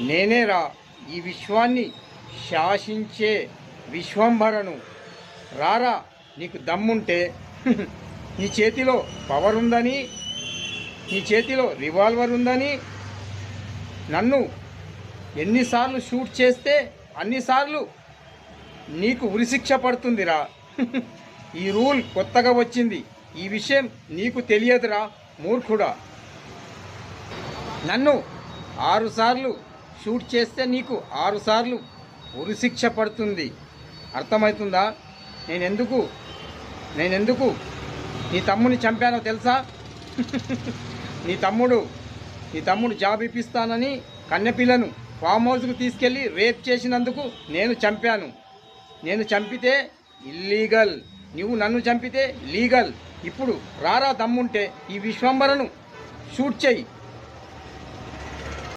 నేనే రా ఈ విశ్వాన్ని శాసించే విశ్వంభరను. రారా, నీకు దమ్ముంటే. నీ చేతిలో పవర్ ఉందని, నీ చేతిలో రివాల్వర్ ఉందని నన్ను ఎన్నిసార్లు షూట్ చేస్తే అన్నిసార్లు నీకు ఉరిశిక్ష పడుతుందిరా. ఈ రూల్ కొత్తగా వచ్చింది, ఈ విషయం నీకు తెలియదురా మూర్ఖుడా. నన్ను 6 సార్లు షూట్ చేస్తే నీకు 6 సార్లు ఉరిశిక్ష పడుతుంది. అర్థమవుతుందా? నేనెందుకు నీ తమ్ముని చంపానో తెలుసా? నీ తమ్ముడు జాబ్ ఇప్పిస్తానని కన్నెపిల్లను ఫామ్ హౌస్కు తీసుకెళ్ళి రేప్ చేసినందుకు నేను చంపాను. నేను చంపితే ఇల్లీగల్, నువ్వు నన్ను చంపితే లీగల్. ఇప్పుడు రారా దమ్ముంటే ఈ విశ్వంబరను షూట్ చెయ్యి.